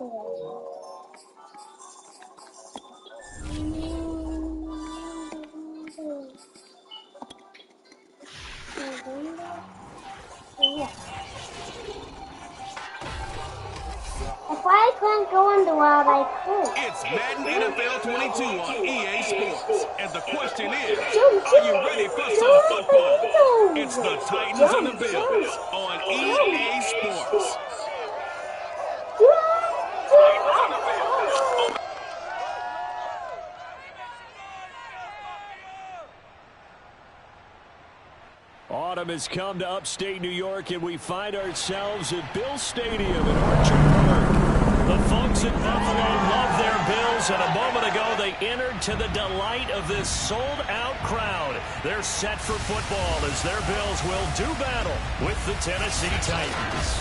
If I couldn't go in the wild, I could. It's Madden NFL 22 on EA Sports. And the question is, are you ready for some football? It's the Titans and the Bills on EA Sports. Autumn has come to upstate New York, and we find ourselves at Bill Stadium in Orchard Park. The folks in Buffalo love their Bills, and a moment ago they entered to the delight of this sold-out crowd. They're set for football as their Bills will do battle with the Tennessee Titans.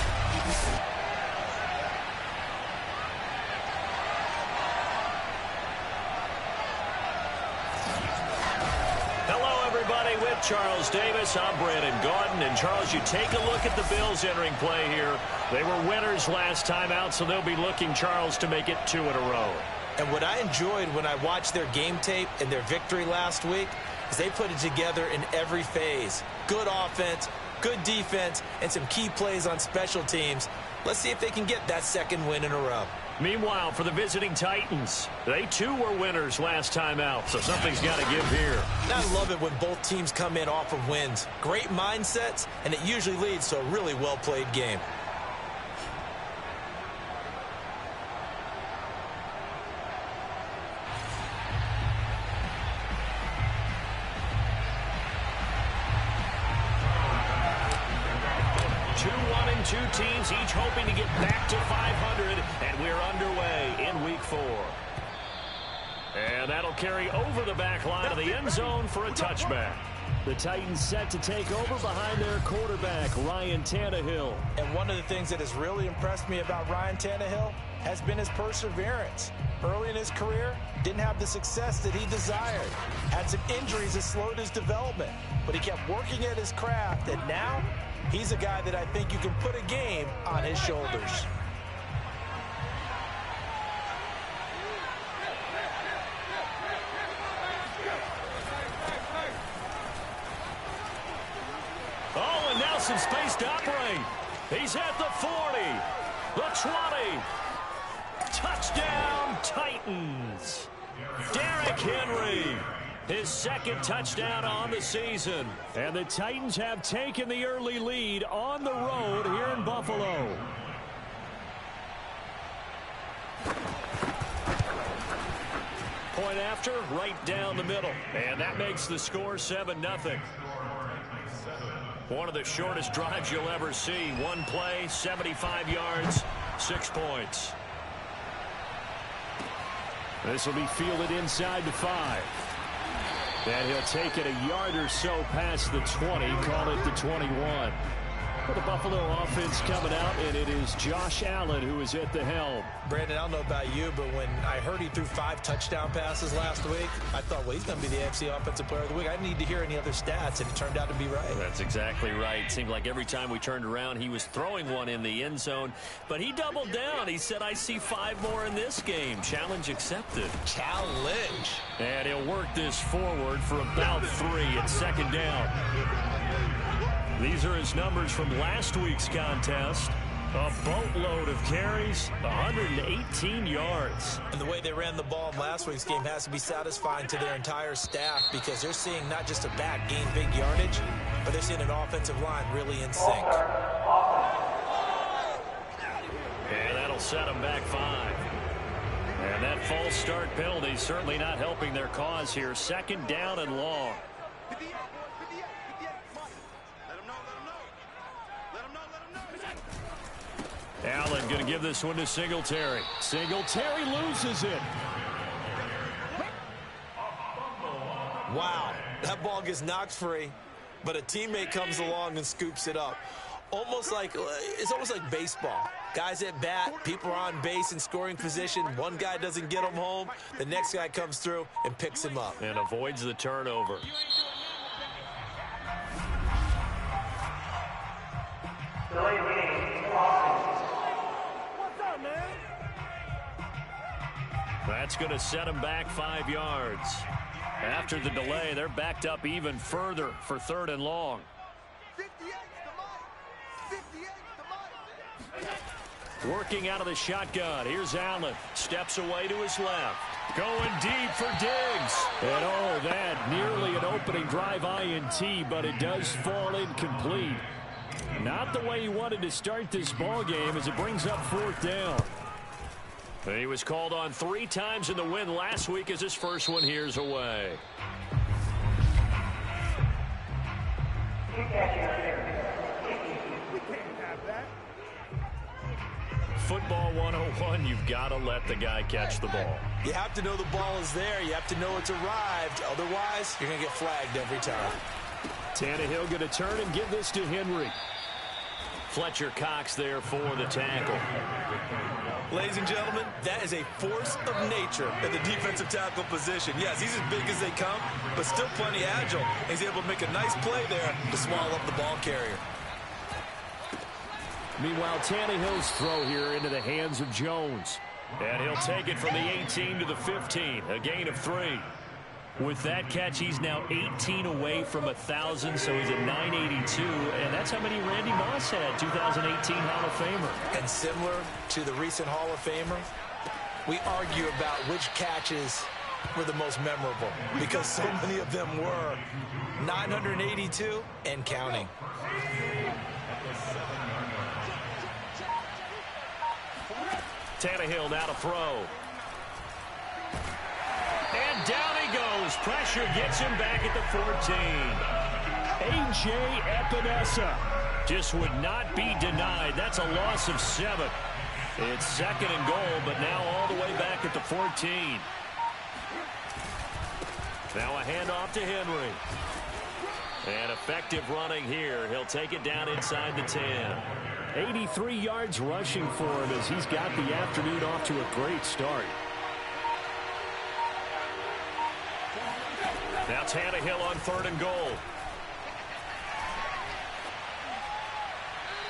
With Charles Davis, I'm Brandon Gaudin. And Charles, you take a look at the Bills entering play here. They were winners last time out, so they'll be looking, Charles, to make it 2 in a row. And what I enjoyed when I watched their game tape and their victory last week is they put it together in every phase. Good offense, good defense, and some key plays on special teams. Let's see if they can get that second win in a row. Meanwhile, for the visiting Titans, they too were winners last time out, so something's got to give here. I love it when both teams come in off of wins. Great mindsets, and it usually leads to a really well-played game. Two teams each hoping to get back to 500, and we're underway in Week 4. And that'll carry over the back line of the end zone for a touchback. The Titans set to take over behind their quarterback, Ryan Tannehill. And one of the things that has really impressed me about Ryan Tannehill has been his perseverance. Early in his career, didn't have the success that he desired. Had some injuries that slowed his development, but he kept working at his craft, and now he's a guy that I think you can put a game on his shoulders. Oh, and now some space to operate. He's at the 40, the 20. Touchdown, Titans. Derrick Henry. His second touchdown on the season. And the Titans have taken the early lead on the road here in Buffalo. Point after, right down the middle. And that makes the score 7-0. One of the shortest drives you'll ever see. One play, 75 yards, 6 points. This will be fielded inside the 5. And he'll take it a yard or so past the 20, call it the 21. For the Buffalo offense coming out, and it is Josh Allen who is at the helm. Brandon, I don't know about you, but when I heard he threw 5 touchdown passes last week, I thought, well, he's going to be the AFC Offensive Player of the Week. I didn't need to hear any other stats, and it turned out to be right. That's exactly right. It seemed like every time we turned around, he was throwing one in the end zone. But he doubled down. He said, I see 5 more in this game. Challenge accepted. Challenge. And he'll work this forward for about 3 at second down. These are his numbers from last week's contest. A boatload of carries, 118 yards. And the way they ran the ball in last week's game has to be satisfying to their entire staff because they're seeing not just a back gain big yardage, but they're seeing an offensive line really in sync. And that'll set them back 5. And that false start penalty certainly not helping their cause here. Second down and long. Allen going to give this one to Singletary. Singletary loses it. Wow, that ball gets knocked free, but a teammate comes along and scoops it up. It's almost like baseball. Guys at bat, people are on base in scoring position. One guy doesn't get him home. The next guy comes through and picks him up. And avoids the turnover. That's going to set them back 5 yards. After the delay, they're backed up even further for 3rd and long. Working out of the shotgun. Here's Allen. Steps away to his left. Going deep for Diggs. And oh, that nearly an opening drive INT, but it does fall incomplete. Not the way he wanted to start this ball game as it brings up 4th down. He was called on 3 times in the win last week as his first one here's away. Football 101, you've got to let the guy catch the ball. You have to know the ball is there. You have to know it's arrived. Otherwise, you're going to get flagged every time. Tannehill going to turn and give this to Henry. Fletcher Cox there for the tackle. Ladies and gentlemen, that is a force of nature at the defensive tackle position. Yes, he's as big as they come, but still plenty agile. He's able to make a nice play there to swallow up the ball carrier. Meanwhile, Tannehill's throw here into the hands of Jones. And he'll take it from the 18 to the 15, a gain of 3. With that catch, he's now 18 away from 1,000, so he's at 982, and that's how many Randy Moss had, 2018 Hall of Famer. And similar to the recent Hall of Famer, we argue about which catches were the most memorable because so many of them were 982 and counting. Tannehill now to throw. And down he goes. Pressure gets him back at the 14. A.J. Epinesa just would not be denied. That's a loss of 7. It's 2nd and goal, but now all the way back at the 14. Now a handoff to Henry. And effective running here. He'll take it down inside the 10. 83 yards rushing for him as he's got the afternoon off to a great start. Now Tannehill on 3rd and goal.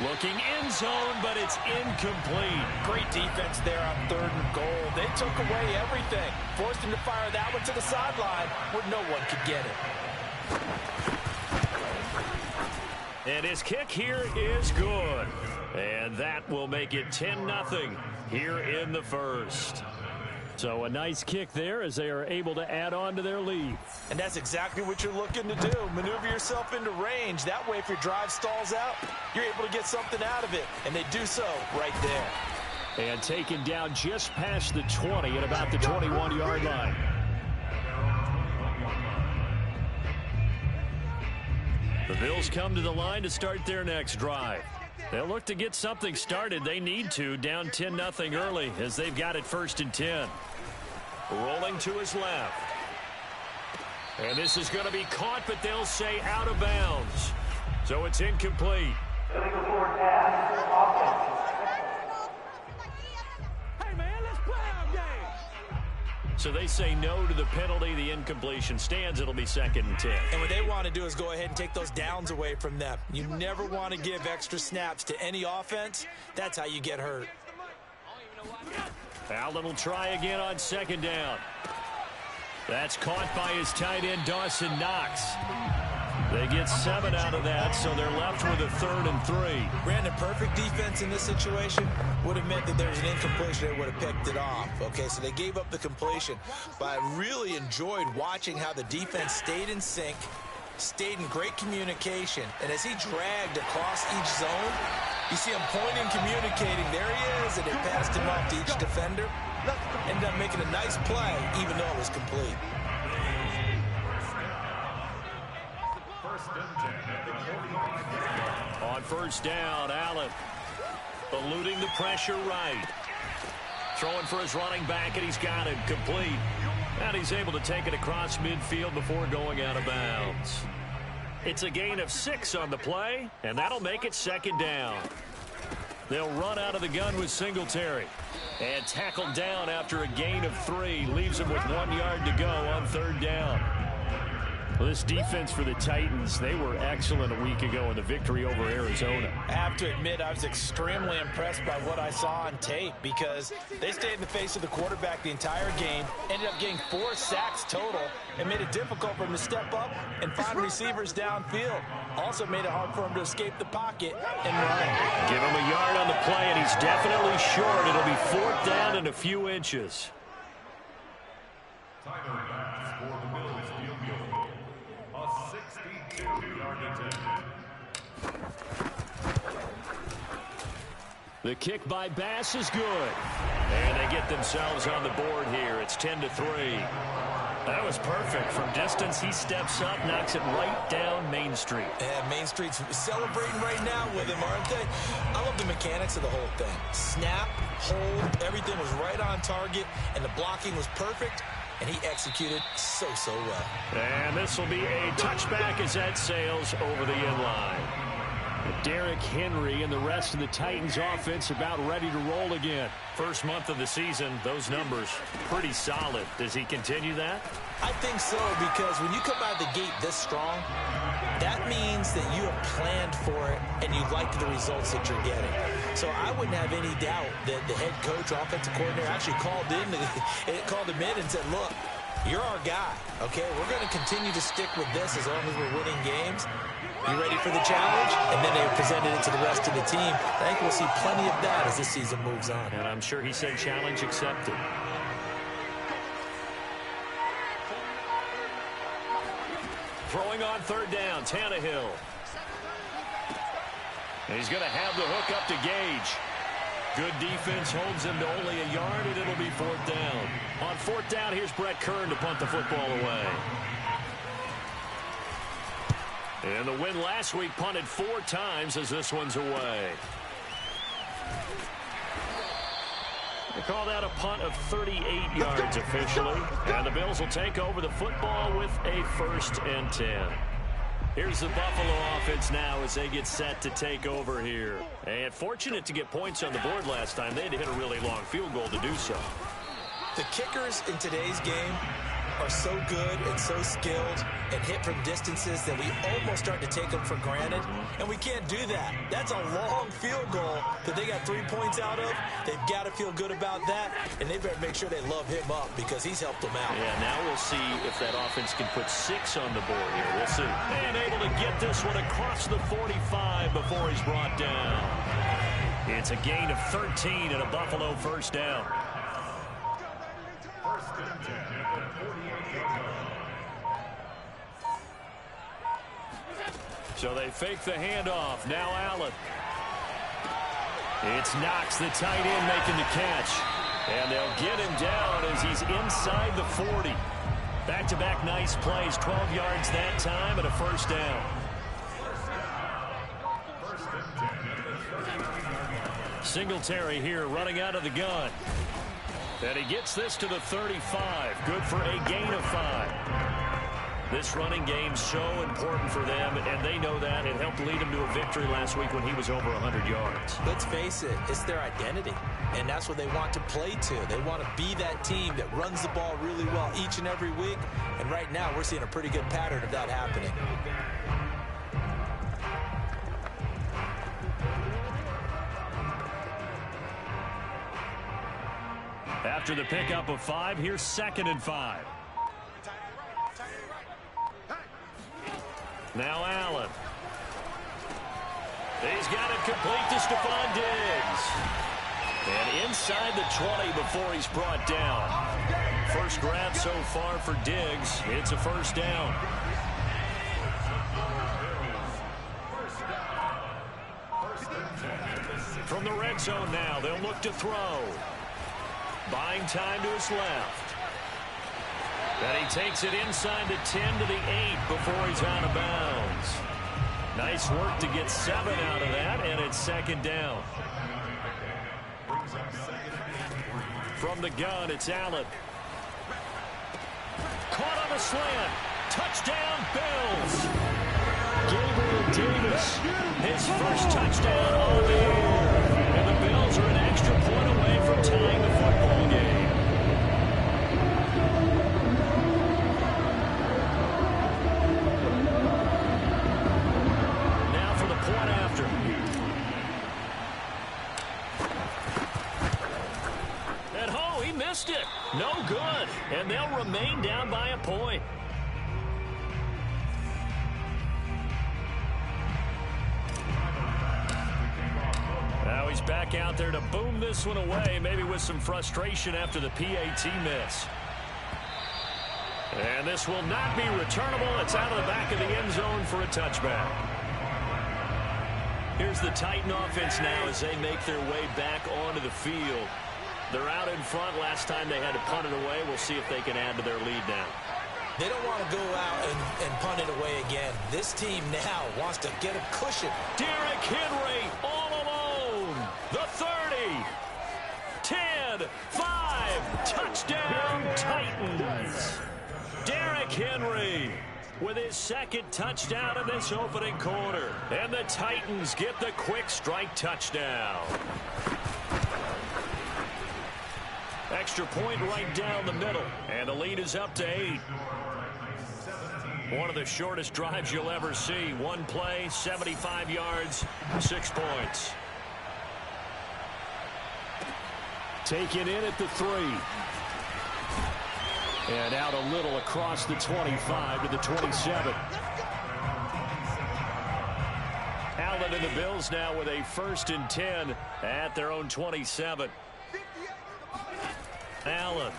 Looking end zone, but it's incomplete. Great defense there on 3rd and goal. They took away everything. Forced him to fire that one to the sideline where no one could get it. And his kick here is good. And that will make it 10-0 here in the first. So a nice kick there as they are able to add on to their lead. And that's exactly what you're looking to do. Maneuver yourself into range. That way, if your drive stalls out, you're able to get something out of it. And they do so right there. And taken down just past the 20 at about the 21-yard line. The Bills come to the line to start their next drive. They'll look to get something started. They need to, down 10-0 early as they've got it 1st and 10. Rolling to his left. And this is going to be caught, but they'll say out of bounds. So it's incomplete. Hey, man, let's play our game. So they say no to the penalty. The incompletion stands. It'll be 2nd and 10. And what they want to do is go ahead and take those downs away from them. You never want to give extra snaps to any offense. That's how you get hurt. Allen will try again on 2nd down. That's caught by his tight end, Dawson Knox. They get 7 out of that, so they're left with a 3rd and 3. Brandon, perfect defense in this situation would have meant that there was an incompletion. They would have picked it off. Okay, so they gave up the completion. But I really enjoyed watching how the defense stayed in sync, stayed in great communication. And as he dragged across each zone, you see him pointing, communicating. There he is, and it passed him off to each defender. Ended up making a nice play, even though it was complete. On 1st down, Allen eluding the pressure right. Throwing for his running back, and he's got it complete. And he's able to take it across midfield before going out of bounds. It's a gain of 6 on the play, and that'll make it 2nd down. They'll run out of the gun with Singletary. And tackled down after a gain of 3. Leaves him with 1 yard to go on 3rd down. Well, this defense for the Titans, they were excellent a week ago in the victory over Arizona. I have to admit, I was extremely impressed by what I saw on tape because they stayed in the face of the quarterback the entire game, ended up getting 4 sacks total, and made it difficult for him to step up and find receivers downfield. Also made it hard for him to escape the pocket and run. Give him a yard on the play, and he's definitely short. It'll be 4th down and a few inches. The kick by Bass is good. And they get themselves on the board here. It's 10-3. That was perfect. From distance, he steps up, knocks it right down Main Street. And Main Street's celebrating right now with him, aren't they? I love the mechanics of the whole thing. Snap, hold, everything was right on target, and the blocking was perfect, and he executed so well. And this will be a touchback as that sails over the inline. Derrick Henry and the rest of the Titans offense about ready to roll again. First month of the season, those numbers pretty solid. Does he continue that? I think so, because when you come out of the gate this strong, that means that you have planned for it and you like the results that you're getting. So I wouldn't have any doubt that the head coach, offensive coordinator, actually called him in and said, look, you're our guy, okay? We're going to continue to stick with this as long as we're winning games. You ready for the challenge? And then they presented it to the rest of the team. I think we'll see plenty of that as this season moves on. And I'm sure he said challenge accepted. Throwing on 3rd down, Tannehill. And he's going to have the hook up to Gage. Good defense holds him to only a yard, and it'll be 4th down. On 4th down, here's Brett Kern to punt the football away. And the win last week punted 4 times as this one's away. They call that a punt of 38 yards officially. And the Bills will take over the football with a 1st and 10. Here's the Buffalo offense now as they get set to take over here. And fortunate to get points on the board last time. They had to hit a really long field goal to do so. The kickers in today's game are so good and so skilled and hit from distances that we almost start to take them for granted, and we can't do that. That's a long field goal that they got 3 points out of. They've got to feel good about that, and they better make sure they love him up because he's helped them out. Yeah, now we'll see if that offense can put 6 on the board here. We'll see. And able to get this one across the 45 before he's brought down. It's a gain of 13 and a Buffalo 1st down. So they fake the handoff. Now Allen. It's Knox, the tight end, making the catch. And they'll get him down as he's inside the 40. Back-to-back nice plays. 12 yards that time and a 1st down. Singletary here running out of the gun. And he gets this to the 35. Good for a gain of 5. This running game's so important for them, and they know that. It helped lead him to a victory last week when he was over 100 yards. Let's face it, it's their identity, and that's what they want to play to. They want to be that team that runs the ball really well each and every week, and right now we're seeing a pretty good pattern of that happening. After the pickup of 5, here's 2nd and 5. Now Allen. He's got it complete to Stephon Diggs. And inside the 20 before he's brought down. First grab so far for Diggs. It's a 1st down. From the red zone now, they'll look to throw. Buying time to his left. And he takes it inside the 10 to the 8 before he's out of bounds. Nice work to get 7 out of that, and it's 2nd down. From the gun, it's Allen. Caught on the slant. Touchdown, Bills. Gabriel Davis, his first touchdown on the year. And the Bills are an extra point away from tying the football game. missed it. No good. And they'll remain down by a point. Now he's back out there to boom this one away, maybe with some frustration after the PAT miss. And this will not be returnable. It's out of the back of the end zone for a touchback. Here's the Titan offense now as they make their way back onto the field. They're out in front. Last time they had to punt it away. We'll see if they can add to their lead now. They don't want to go out and punt it away again. This team now wants to get a cushion. Derrick Henry all alone. The 30, 10, 5, touchdown Titans. Derrick Henry with his second touchdown in this opening quarter. And the Titans get the quick strike touchdown. Extra point right down the middle. And the lead is up to 8. One of the shortest drives you'll ever see. One play, 75 yards, 6 points. Taken in at the 3. And out a little across the 25 to the 27. Allen and the Bills now with a 1st and 10 at their own 27. Allen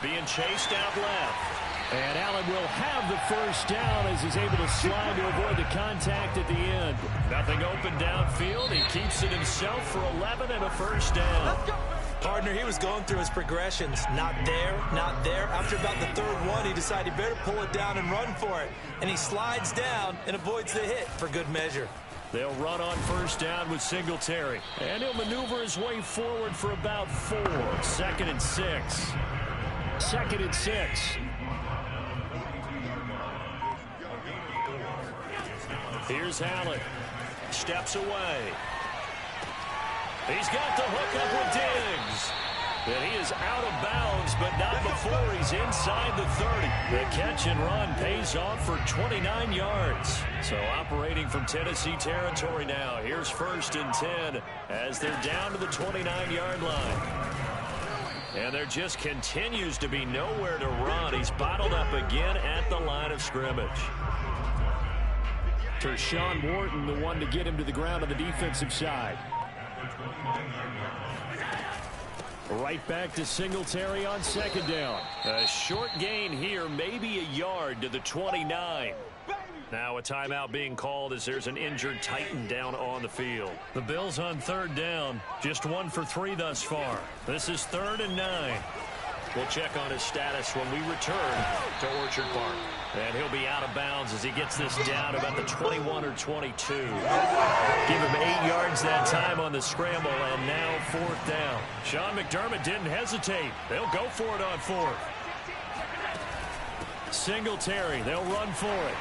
being chased out left. And Allen will have the first down as he's able to slide to avoid the contact at the end. Nothing open downfield. He keeps it himself for 11 and a first down. Partner, he was going through his progressions. Not there, not there. After about the 3rd one, he decided he better pull it down and run for it. And he slides down and avoids the hit for good measure. They'll run on first down with Singletary. And he'll maneuver his way forward for about 4. 2nd and 6. 2nd and 6. Here's Allen. Steps away. He's got the hook up with Diggs. And he is out of bounds, but not before he's inside the 30. The catch and run pays off for 29 yards. So operating from Tennessee territory now. Here's 1st and 10 as they're down to the 29-yard line. And there just continues to be nowhere to run. He's bottled up again at the line of scrimmage. Tershawn Wharton, the one to get him to the ground on the defensive side. Right back to Singletary on 2nd down. A short gain here, maybe a yard to the 29. Now a timeout being called as there's an injured Titan down on the field. The Bills on 3rd down, just 1 for 3 thus far. This is 3rd and 9. We'll check on his status when we return to Orchard Park. And he'll be out of bounds as he gets this down about the 21 or 22. Give him 8 yards that time on the scramble, and now 4th down. Sean McDermott didn't hesitate. They'll go for it on 4th. Singletary, they'll run for it.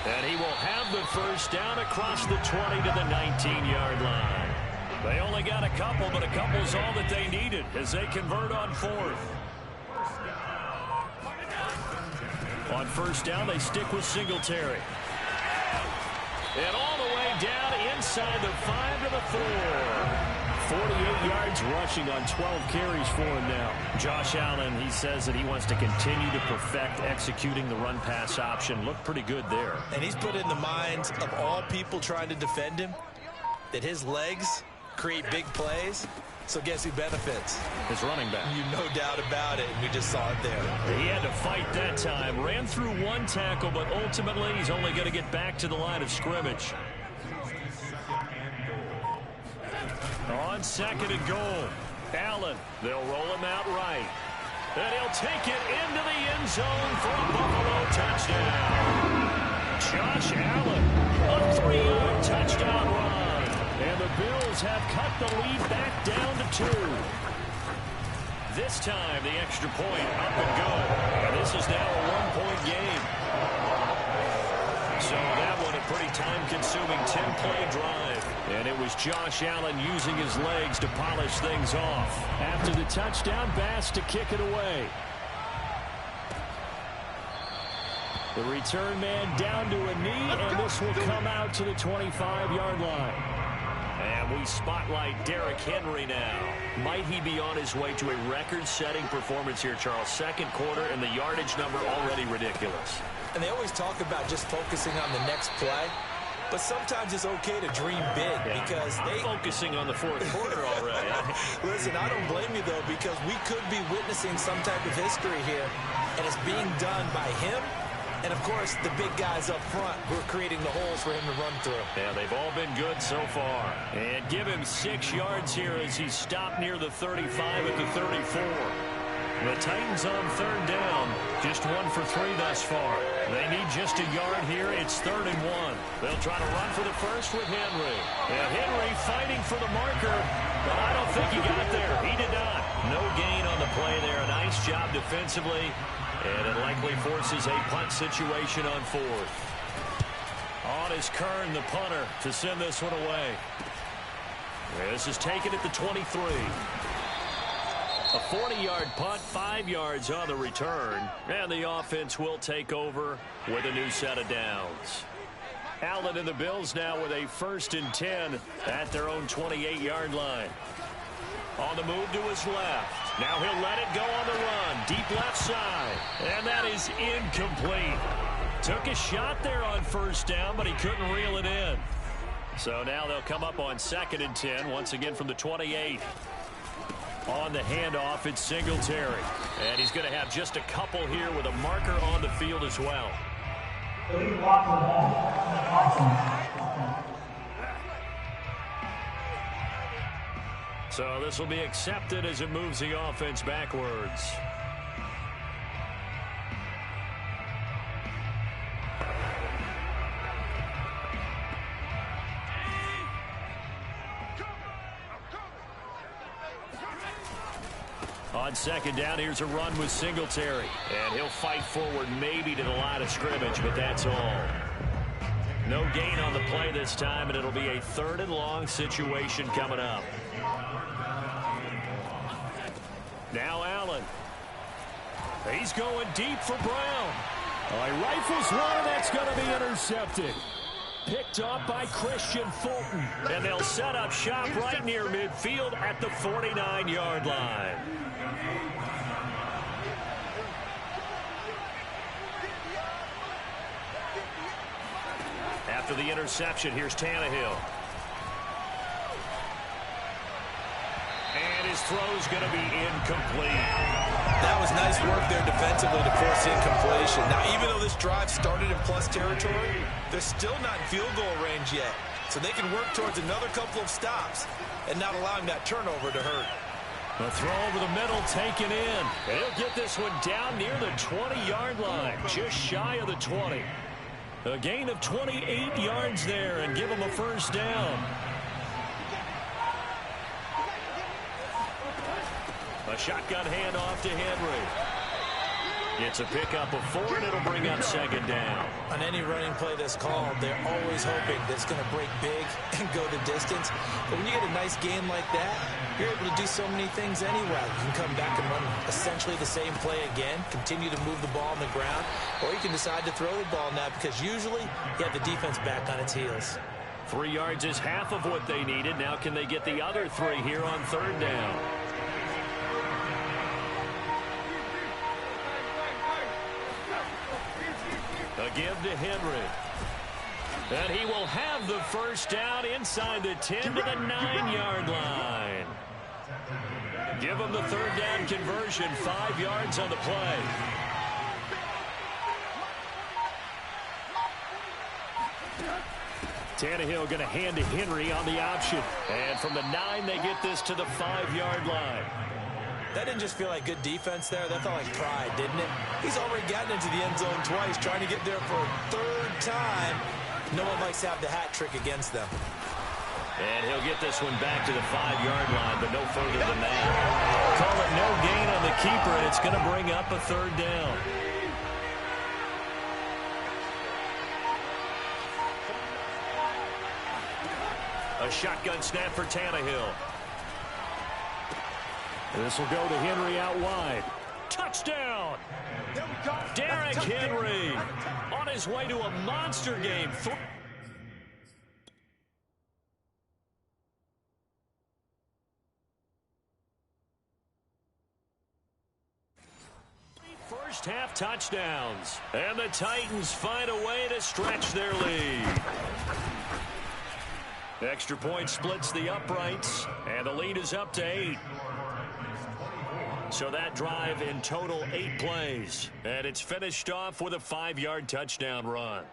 And he will have the first down across the 20 to the 19-yard line. They only got a couple, but a couple's all that they needed as they convert on 4th. On 1st down, they stick with Singletary. And all the way down inside the 5 to the 4. 48 yards rushing on 12 carries for him now. Josh Allen, he says that he wants to continue to perfect executing the run-pass option. Looked pretty good there. And he's put in the minds of all people trying to defend him that his legs create big plays. So guess who benefits? His running back. You no doubt about it. We just saw it there. He had to fight that time. Ran through 1 tackle, but ultimately he's only going to get back to the line of scrimmage. On 2nd and goal, Allen. They'll roll him out right. And he'll take it into the end zone for a Buffalo touchdown. Josh Allen, a 3-yard touchdown run. And the Bills have cut the lead back down to 2. This time, the extra point up and go. And this is now a 1-point game. So that one a pretty time-consuming 10-play drive. And it was Josh Allen using his legs to polish things off. After the touchdown, Bass to kick it away. The return man down to a knee, and this will come out to the 25-yard line. And we spotlight Derrick Henry now. Might he be on his way to a record-setting performance here, Charles? Second quarter, and the yardage number already ridiculous. And they always talk about just focusing on the next play. But sometimes it's okay to dream big because I'm focusing on the fourth quarter already. Listen, I don't blame you, though, because we could be witnessing some type of history here, and it's being done by him and, of course, the big guys up front who are creating the holes for him to run through. Yeah, they've all been good so far. And give him 6 yards here as he stopped near the 35 at the 34. The Titans on third down, just 1 for 3 thus far. They need just a yard here. It's 3rd and 1. They'll try to run for the first with Henry. And Henry fighting for the marker, but I don't think he got there. He did not. No gain on the play there. A nice job defensively, and it likely forces a punt situation on 4th. On is Kern, the punter, to send this one away. This is taken at the 23. A 40-yard punt, 5 yards on the return, and the offense will take over with a new set of downs. Allen and the Bills now with a 1st and 10 at their own 28-yard line. On the move to his left. Now he'll let it go on the run. Deep left side. And that is incomplete. Took a shot there on 1st down, but he couldn't reel it in. So now they'll come up on 2nd and 10, once again from the 28. On the handoff, it's Singletary. And he's going to have just a couple here with a marker on the field as well. So this will be accepted as it moves the offense backwards. On 2nd down, here's a run with Singletary. And he'll fight forward maybe to the line of scrimmage, but that's all. No gain on the play this time, and it'll be a 3rd and long situation coming up. Now Allen. He's going deep for Brown. He rifles one, and that's going to be intercepted. Picked up by Christian Fulton. And they'll set up shop right near midfield at the 49-yard line. After the interception, here's Tannehill. And his throw's going to be incomplete. That was nice work there defensively to force incompletion. Now, even though this drive started in plus territory, they're still not in field goal range yet. So they can work towards another couple of stops and not allowing that turnover to hurt. The throw over the middle taken in. And he'll get this one down near the 20-yard line, just shy of the 20. A gain of 28 yards there and give him a 1st down. A shotgun handoff to Henry. It's a pickup of 4, and it'll bring up 2nd down. On any running play that's called, they're always hoping that it's going to break big and go the distance. But when you get a nice gain like that, you're able to do so many things anyway. You can come back and run essentially the same play again, continue to move the ball on the ground, or you can decide to throw the ball now because usually you have the defense back on its heels. 3 yards is half of what they needed. Now can they get the other 3 here on 3rd down? A give to Henry. And he will have the 1st down inside the 10 to the 9-yard line. Give him the 3rd down conversion, 5 yards on the play. Tannehill going to hand to Henry on the option. And from the 9, they get this to the 5-yard line. That didn't just feel like good defense there. That felt like pride, didn't it? He's already gotten into the end zone twice, trying to get there for a 3rd time. No one likes to have the hat trick against them. And he'll get this one back to the 5-yard line, but no further than that. Call it no gain on the keeper, and it's going to bring up a 3rd down. A shotgun snap for Tannehill. This will go to Henry out wide. Touchdown! Derrick Henry on his way to a monster game. first half touchdowns. And the Titans find a way to stretch their lead. Extra point splits the uprights, and the lead is up to 8. So that drive in total 8 plays, and it's finished off with a 5-yard touchdown run.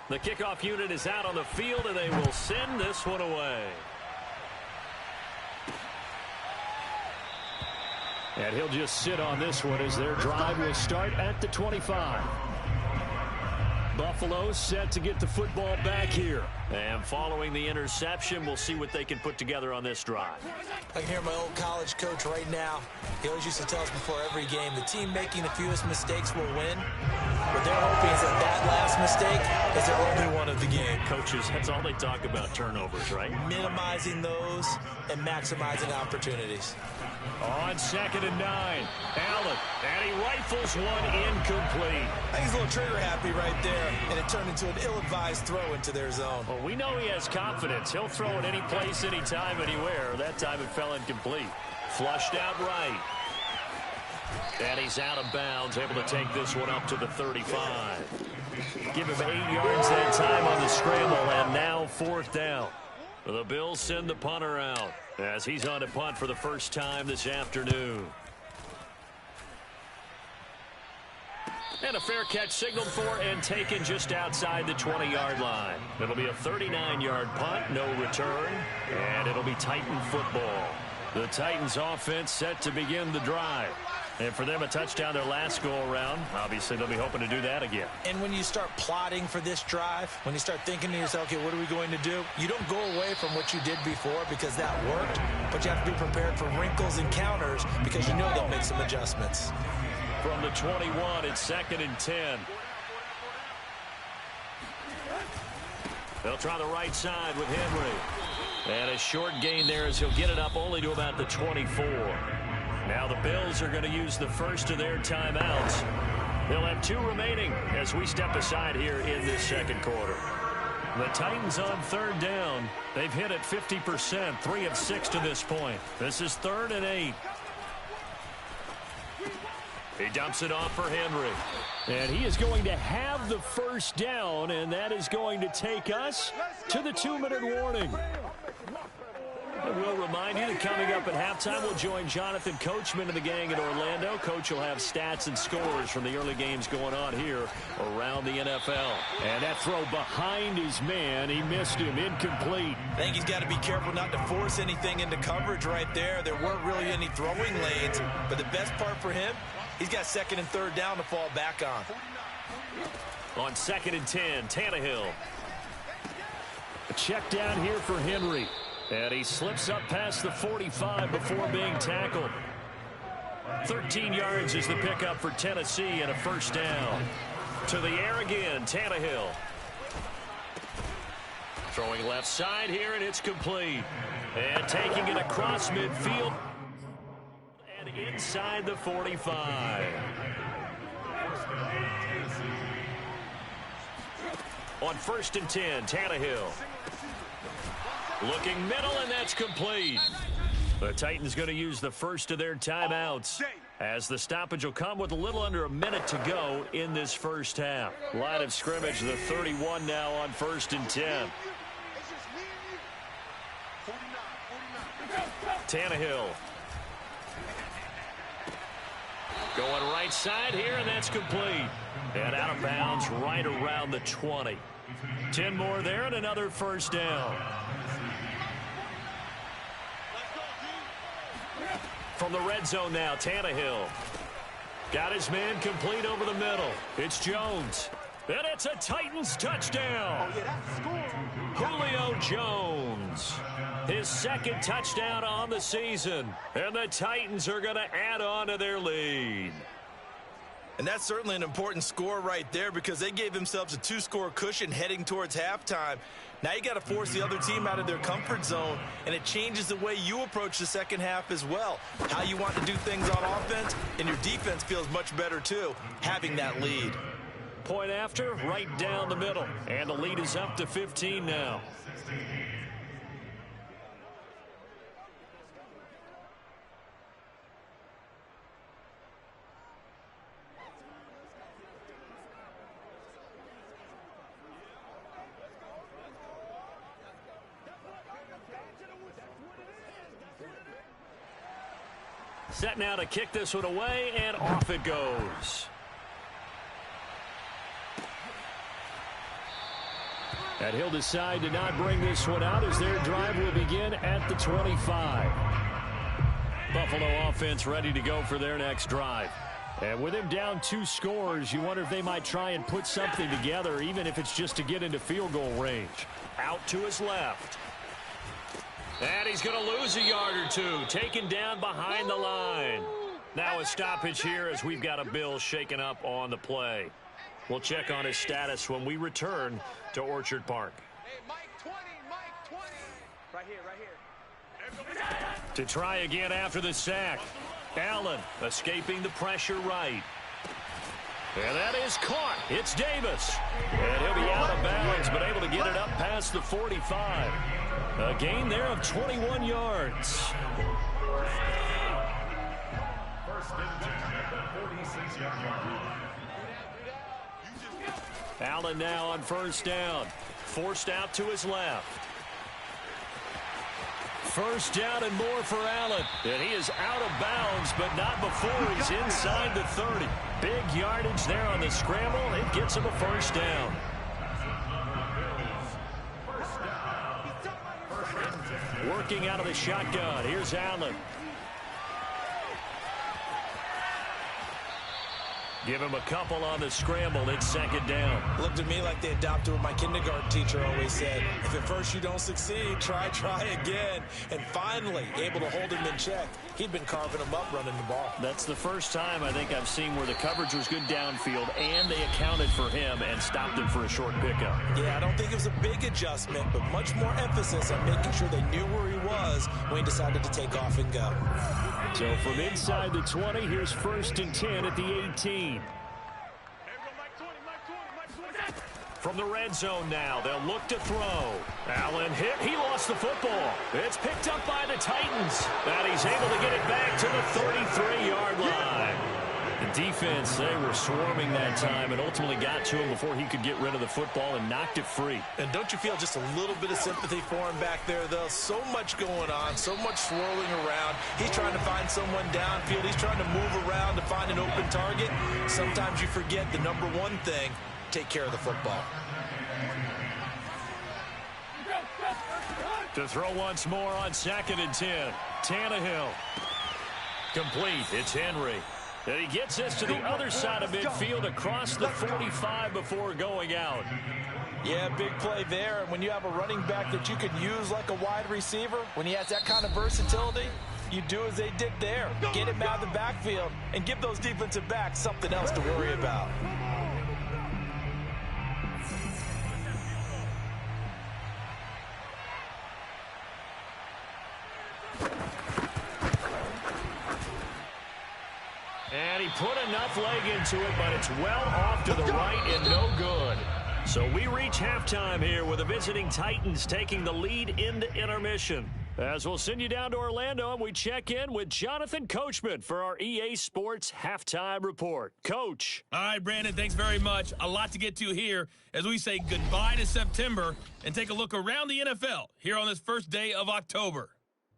The kickoff unit is out on the field, and they will send this one away. And he'll just sit on this one as their drive will start at the 25. Buffalo set to get the football back here. And following the interception, we'll see what they can put together on this drive. I can hear my old college coach right now. He always used to tell us before every game, the team making the fewest mistakes will win. What they're hoping is that last mistake is their only one of the game. Coaches, that's all they talk about, turnovers, right? Minimizing those and maximizing opportunities. On 2nd and 9, Allen, and he rifles one incomplete. I think he's a little trigger happy right there, and it turned into an ill-advised throw into their zone. Well, we know he has confidence. He'll throw it any place, anytime, anywhere. That time it fell incomplete. Flushed out right. And he's out of bounds, able to take this one up to the 35. Give him 8 yards that time on the scramble, and now 4th down. The Bills send the punter out as he's on to punt for the first time this afternoon. And a fair catch signaled for and taken just outside the 20-yard line. It'll be a 39-yard punt, no return, and it'll be Titan football. The Titans offense set to begin the drive. And for them, a touchdown their last go-around. Obviously, they'll be hoping to do that again. And when you start plotting for this drive, when you start thinking to yourself, okay, what are we going to do? You don't go away from what you did before because that worked, but you have to be prepared for wrinkles and counters because you know they'll make some adjustments. From the 21, it's 2nd and 10. They'll try the right side with Henry. And a short gain there as he'll get it up only to about the 24. Now the Bills are going to use the first of their timeouts. They'll have 2 remaining as we step aside here in this second quarter. The Titans on 3rd down. They've hit it 50%, 3 of 6 to this point. This is 3rd and 8. He dumps it off for Henry. And he is going to have the first down, and that is going to take us to the 2-minute warning. We'll remind you that coming up at halftime, we'll join Jonathan Coachman and the gang in Orlando. Coach will have stats and scores from the early games going on here around the NFL. And that throw behind his man, he missed him, incomplete. I think he's got to be careful not to force anything into coverage right there. There weren't really any throwing lanes, but the best part for him, he's got 2nd and 3rd down to fall back on. On 2nd and 10, Tannehill. A check down here for Henry. And he slips up past the 45 before being tackled. 13 yards is the pickup for Tennessee and a first down. To the air again, Tannehill. Throwing left side here, and it's complete. And taking it across midfield. And inside the 45. On 1st and 10, Tannehill. Looking middle, and that's complete. The Titans going to use the first of their timeouts as the stoppage will come with a little under a minute to go in this first half. Line of scrimmage, the 31 now on 1st and 10. Tannehill. Going right side here, and that's complete. And out of bounds right around the 20. 10 more there and another first down. From the red zone now, Tannehill. Got his man complete over the middle. It's Jones. And it's a Titans touchdown. Julio Jones. His 2nd touchdown on the season. And the Titans are going to add on to their lead. And that's certainly an important score right there because they gave themselves a 2-score cushion heading towards halftime. Now you got to force the other team out of their comfort zone, and it changes the way you approach the second half as well. How you want to do things on offense, and your defense feels much better too, having that lead. point after, right down the middle. And the lead is up to 15 now. Set now to kick this one away, and off it goes. And he'll decide to not bring this one out as their drive will begin at the 25. Buffalo offense ready to go for their next drive. And with him down 2 scores, you wonder if they might try and put something together, even if it's just to get into field goal range. Out to his left. And he's going to lose a yard or 2, taken down behind the line. Now a stoppage here as we've got a Bill shaken up on the play. We'll check on his status when we return to Orchard Park. Hey, Mike 20, Mike 20. Right here. To try again after the sack. Allen escaping the pressure right. And that is caught. It's Davis. And he'll be out of bounds, but able to get it up past the 45. A gain there of 21 yards. Allen now on first down. Forced out to his left. First down and more for Allen. And he is out of bounds, but not before he's inside the 30. Big yardage there on the scramble. It gets him a first down. Working out of the shotgun. Here's Allen. Give him a couple on the scramble. It's second down. Looked to me like they adopted what my kindergarten teacher always said. If at first you don't succeed, try again. And finally, able to hold him in check. He'd been carving him up running the ball. That's the first time I think I've seen where the coverage was good downfield and they accounted for him and stopped him for a short pickup. Yeah, I don't think it was a big adjustment, but much more emphasis on making sure they knew where he was when he decided to take off and go. So from inside the 20, here's first and 10 at the 18. From the red zone now, they'll look to throw. Allen hit. He lost the football. It's picked up by the Titans. And he's able to get it back to the 33-yard line. The defense, they were swarming that time and ultimately got to him before he could get rid of the football and knocked it free. And don't you feel just a little bit of sympathy for him back there, though? So much going on, so much swirling around. He's trying to find someone downfield. He's trying to move around to find an open target. Sometimes you forget the number one thing, take care of the football. To throw once more on 2nd and 10. Tannehill. Complete. It's Henry. And he gets this to the other side of midfield across the 45 before going out. Yeah, big play there. And when you have a running back that you can use like a wide receiver, when he has that kind of versatility, you do as they did there. Get him out of the backfield and give those defensive backs something else to worry about. And he put enough leg into it, but it's well off to the right and no good. So we reach halftime here with the visiting Titans taking the lead into intermission. As we'll send you down to Orlando, and we check in with Jonathan Coachman for our EA Sports Halftime Report. Coach. All right, Brandon, thanks very much. A lot to get to here as we say goodbye to September and take a look around the NFL here on this first day of October.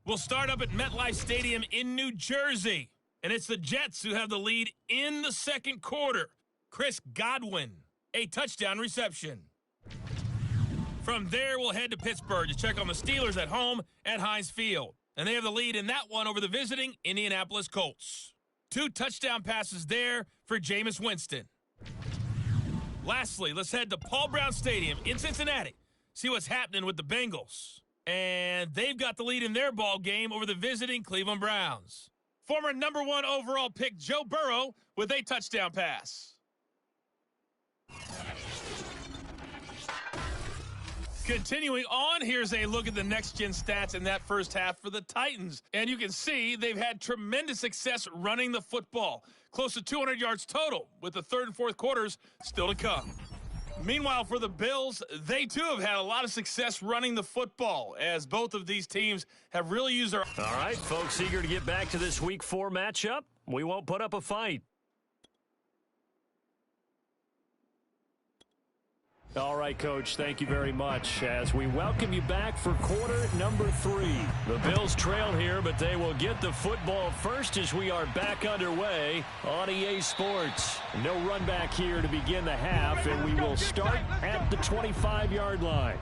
We'll start up at MetLife Stadium in New Jersey. And it's the Jets who have the lead in the second quarter. Chris Godwin, a touchdown reception. From there, we'll head to Pittsburgh to check on the Steelers at home at Heinz Field. And they have the lead in that one over the visiting Indianapolis Colts. 2 touchdown passes there for Jameis Winston. Lastly, let's head to Paul Brown Stadium in Cincinnati. See what's happening with the Bengals. And they've got the lead in their ball game over the visiting Cleveland Browns. Former number 1 overall pick Joe Burrow with a touchdown pass. Continuing on, here's a look at the next-gen stats in that first half for the Titans. And you can see they've had tremendous success running the football. Close to 200 yards total, with the third and fourth quarters still to come. Meanwhile, for the Bills, they too have had a lot of success running the football, as both of these teams have really used their... All right, folks, eager to get back to this Week 4 matchup. We won't put up a fight. All right, Coach, thank you very much as we welcome you back for quarter number 3. The Bills trail here, but they will get the football first as we are back underway on EA Sports. No run back here to begin the half, and we will start at the 25-yard line.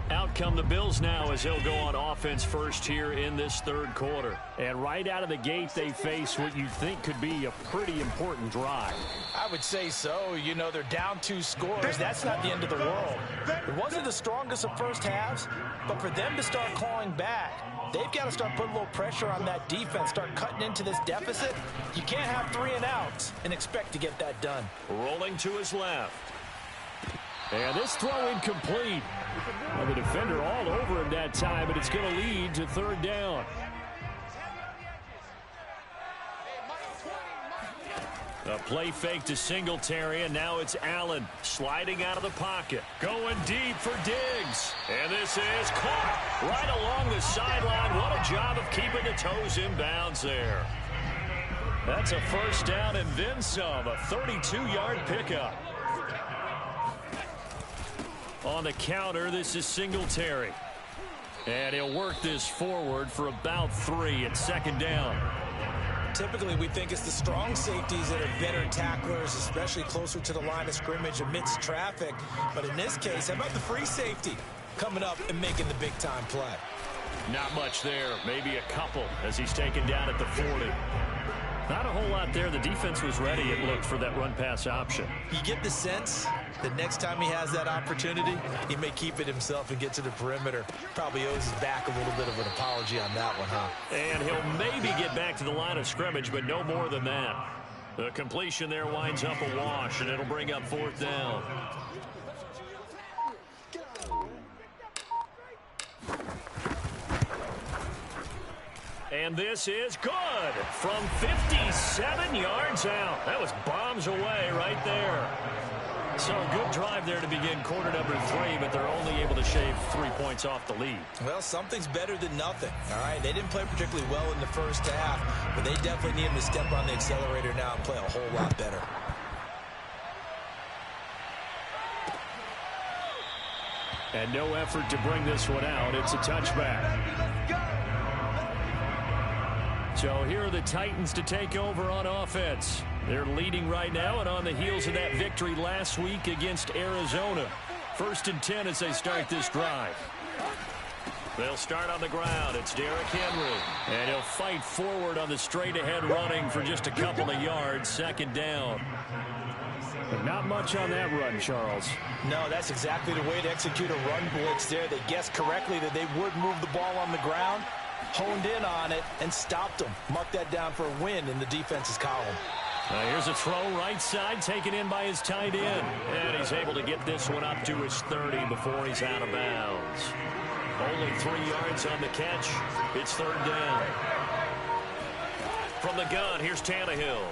Out come the Bills now as they'll go on offense first here in this third quarter. And right out of the gate, they face what you think could be a pretty important drive. I would say so. You know, they're down 2 scores. That's not the end of the world. It wasn't the strongest of first halves, but for them to start clawing back, they've got to start putting a little pressure on that defense, start cutting into this deficit. You can't have 3 and outs and expect to get that done. Rolling to his left. And this throw incomplete. Well, the defender all over him that time, but it's going to lead to third down. A play fake to Singletary, and now it's Allen sliding out of the pocket. Going deep for Diggs. And this is caught right along the sideline. What a job of keeping the toes in bounds there. That's a first down and then some, a 32-yard pickup. On the counter, this is Singletary. And he'll work this forward for about 3 at second down. Typically, we think it's the strong safeties that are better tacklers, especially closer to the line of scrimmage amidst traffic. But in this case, how about the free safety coming up and making the big-time play? Not much there. Maybe a couple as he's taken down at the 40. Not a whole lot there. The defense was ready, it looked, for that run-pass option. You get the sense that next time he has that opportunity, he may keep it himself and get to the perimeter. Probably owes his back a little bit of an apology on that one, huh? And he'll maybe get back to the line of scrimmage, but no more than that. The completion there winds up a wash, and it'll bring up fourth down. And this is good from 57 yards out. That was bombs away right there. So a good drive there to begin quarter number 3, but they're only able to shave 3 points off the lead. Well, something's better than nothing, all right? They didn't play particularly well in the first half, but they definitely need him to step on the accelerator now and play a whole lot better. And no effort to bring this one out. It's a touchback. So here are the Titans to take over on offense. They're leading right now and on the heels of that victory last week against Arizona. 1st and 10 as they start this drive. They'll start on the ground. It's Derrick Henry. And he'll fight forward on the straight-ahead running for just a couple of yards. Second down. But not much on that run, Charles. No, that's exactly the way to execute a run blitz there. They guessed correctly that they would move the ball on the ground, honed in on it, and stopped them. Mark that down for a win in the defense's column. Here's a throw right side taken in by his tight end. And he's able to get this one up to his 30 before he's out of bounds. Only 3 yards on the catch. It's third down. From the gun, here's Tannehill.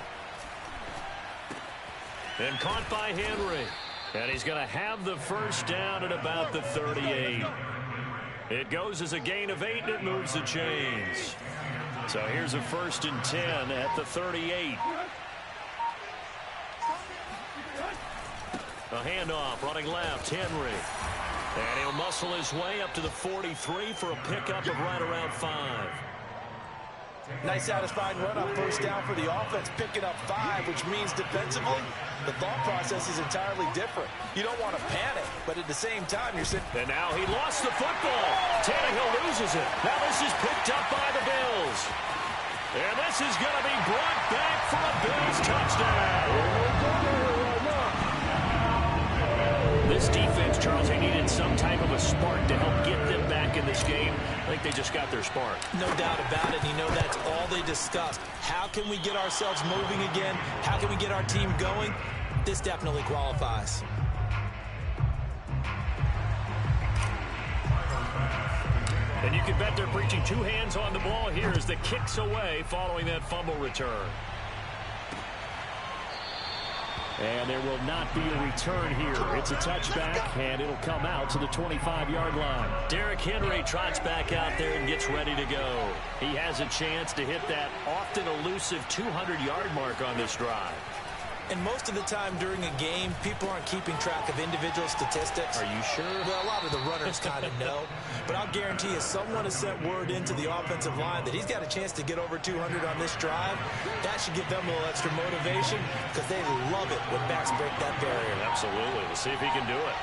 And caught by Henry. And he's going to have the first down at about the 38. It goes as a gain of 8, and it moves the chains. So here's a 1st and 10 at the 38. A handoff, running left, Henry. And he'll muscle his way up to the 43 for a pickup of right around 5. Nice satisfying run on first down for the offense, picking up 5, which means defensively, the thought process is entirely different. You don't want to panic, but at the same time, you're sitting... And now he lost the football. Tannehill loses it. Now this is picked up by the Bills. And this is going to be brought back for a Bills touchdown. This defense, Charles, they needed some type of a spark to help get them back in this game. I think they just got their spark. No doubt about it. You know, that's all they discussed. How can we get ourselves moving again? How can we get our team going? This definitely qualifies. And you can bet they're preaching two hands on the ball here as the kick's away following that fumble return. And there will not be a return here. It's a touchback, and it'll come out to the 25-yard line. Derrick Henry trots back out there and gets ready to go. He has a chance to hit that often elusive 200-yard mark on this drive. And most of the time during a game, people aren't keeping track of individual statistics. Are you sure? Well, a lot of the runners kind of know. But I'll guarantee you someone has sent word into the offensive line that he's got a chance to get over 200 on this drive. That should give them a little extra motivation because they love it when backs break that barrier. Absolutely. We'll see if he can do it.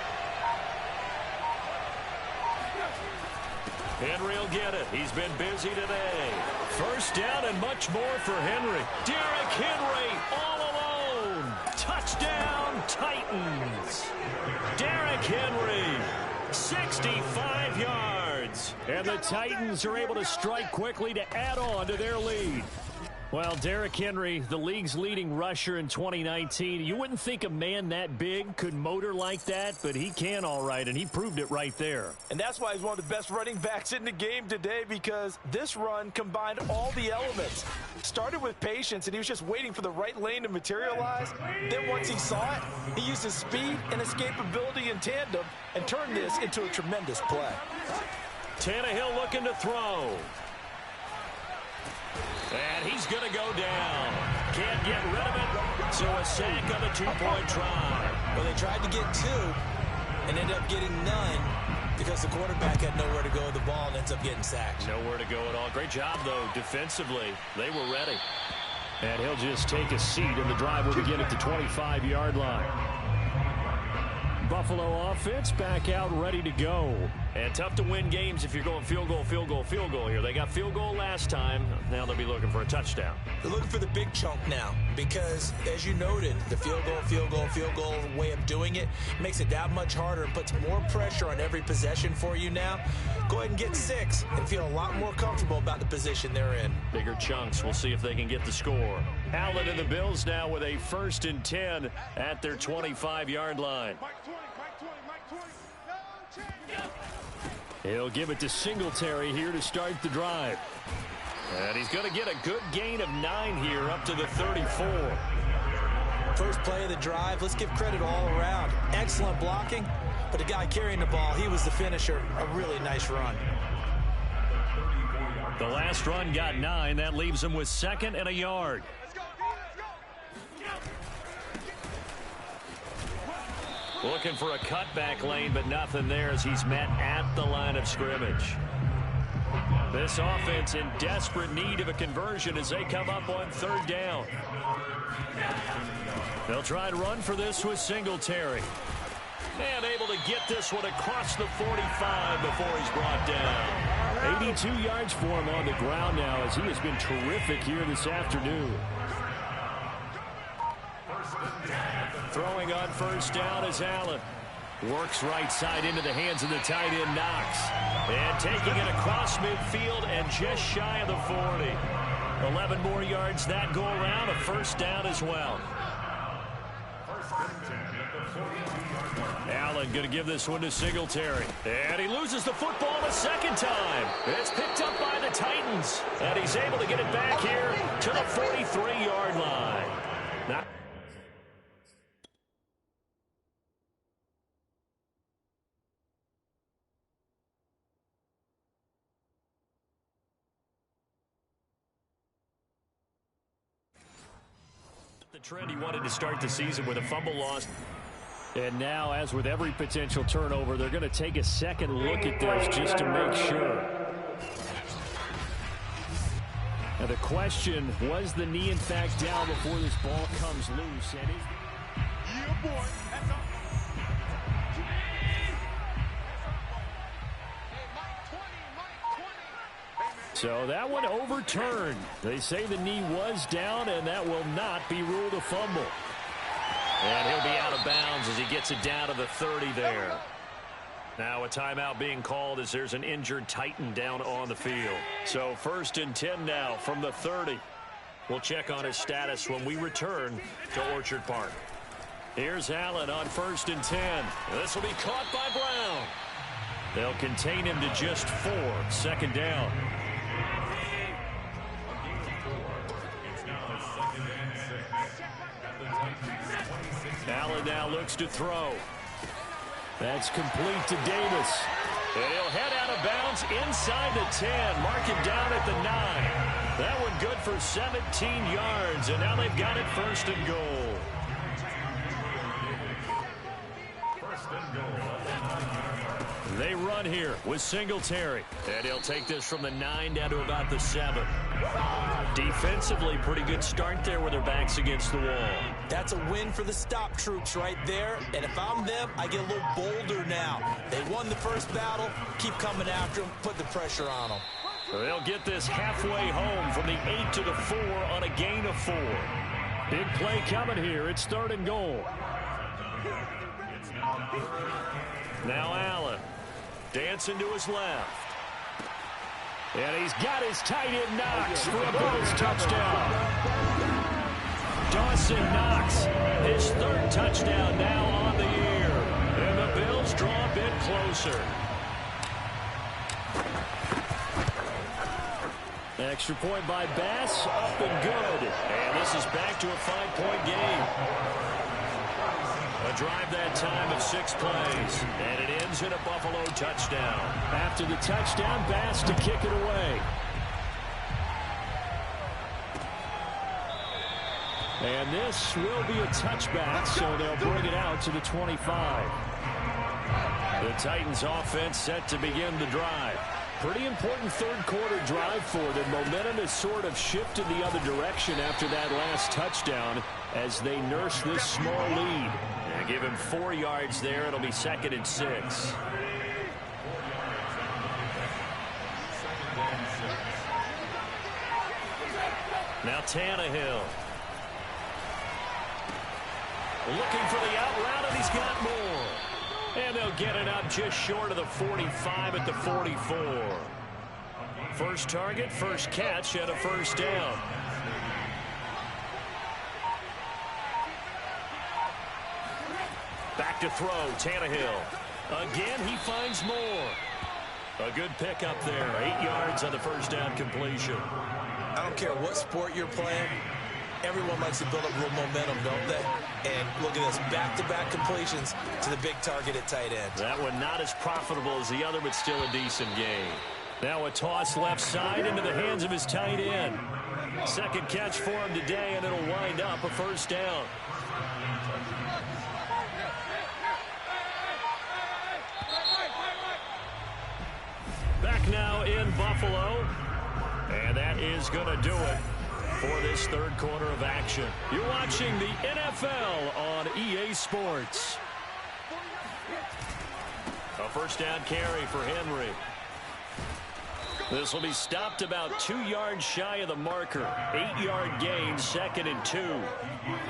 Henry will get it. He's been busy today. First down and much more for Henry. Derrick Henry all alone. Touchdown, Titans. Derrick Henry, 65 yards. And the Titans are able to strike quickly to add on to their lead. Well, Derrick Henry, the league's leading rusher in 2019. You wouldn't think a man that big could motor like that, but he can all right, and he proved it right there. And that's why he's one of the best running backs in the game today, because this run combined all the elements. Started with patience, and he was just waiting for the right lane to materialize. Then once he saw it, he used his speed and escapability in tandem and turned this into a tremendous play. Tannehill looking to throw. And he's going to go down. Can't get rid of it. So a sack on the two-point try. Well, they tried to get two and ended up getting none because the quarterback had nowhere to go with the ball and ends up getting sacked. Nowhere to go at all. Great job, though, defensively. They were ready. And he'll just take a seat, and the drive will begin at the 25-yard line. Buffalo offense back out ready to go. And tough to win games if you're going field goal, field goal, field goal here. They got field goal last time. Now they'll be looking for a touchdown. They're looking for the big chunk now because, as you noted, the field goal, field goal, field goal way of doing it makes it that much harder and puts more pressure on every possession for you now. Go ahead and get 6 and feel a lot more comfortable about the position they're in. Bigger chunks. We'll see if they can get the score. Allen and the Bills now with a 1st and 10 at their 25-yard line. He'll give it to Singletary here to start the drive. And he's going to get a good gain of 9 here up to the 34. First play of the drive, let's give credit all around. Excellent blocking, but the guy carrying the ball, he was the finisher. A really nice run. The last run got 9. That leaves him with 2nd and a yard. Looking for a cutback lane, but nothing there as he's met at the line of scrimmage. This offense in desperate need of a conversion as they come up on 3rd down. They'll try and run for this with Singletary. And able to get this one across the 45 before he's brought down. 82 yards for him on the ground now as he has been terrific here this afternoon. Throwing on 1st down is Allen. Works right side into the hands of the tight end Knox. And taking it across midfield and just shy of the 40. 11 more yards that go around. A 1st down as well. Allen going to give this one to Singletary. And he loses the football a 2nd time. It's picked up by the Titans. And he's able to get it back here to the 43-yard line. Now, the trend he wanted to start the season with a fumble loss. And now, as with every potential turnover, they're going to take a second look at this just to make sure. Now the question, was the knee in fact down before this ball comes loose? And so that one overturned. They say the knee was down, and that will not be ruled a fumble. And he'll be out of bounds as he gets it down to the 30 there. Now a timeout being called as there's an injured Titan down on the field. So 1st and 10 now from the 30. We'll check on his status when we return to Orchard Park. Here's Allen on 1st and 10. This will be caught by Brown. They'll contain him to just 4. Second down. Allen now looks to throw. That's complete to Davis. And he'll head out of bounds inside the 10. Mark him down at the 9. That one good for 17 yards. And now they've got it first and goal. They run here with Singletary. And he'll take this from the 9 down to about the 7. Defensively, pretty good start there with their backs against the wall. That's a win for the stop troops right there. And if I'm them, I get a little bolder now. They won the first battle. Keep coming after them. Put the pressure on them. They'll get this halfway home from the 8 to the 4 on a gain of 4. Big play coming here. It's 3rd and goal. Now Allen. Dancing to his left. And he's got his tight end Knox for a Bills touchdown. Dawson Knox, his 3rd touchdown now on the year. And the Bills draw a bit closer. Extra point by Bass, up and good. And this is back to a 5-point game. A drive that time of 6 plays. And it ends in a Buffalo touchdown. After the touchdown, Bass to kick it away. And this will be a touchback, so they'll bring it out to the 25. The Titans offense set to begin the drive. Pretty important 3rd quarter drive for them. Momentum has sort of shifted the other direction after that last touchdown as they nurse this small lead. And give him 4 yards there. It'll be 2nd and 6. Now Tannehill. Looking for the out route, and he's got more. And they'll get it up just short of the 45 at the 44. First target, first catch, and a first down. Back to throw, Tannehill. Again, he finds more. A good pickup there. 8 yards on the first down completion. I don't care what sport you're playing. Everyone likes to build up a little momentum, don't they? And look at this, back-to-back completions to the big target at tight end. That one not as profitable as the other, but still a decent game. Now a toss left side into the hands of his tight end. 2nd catch for him today, and it'll wind up a first down. Back now in Buffalo. And that is going to do it for this 3rd quarter of action. You're watching the NFL on EA Sports. A first down carry for Henry. This will be stopped about 2 yards shy of the marker. 8-yard gain, 2nd and 2.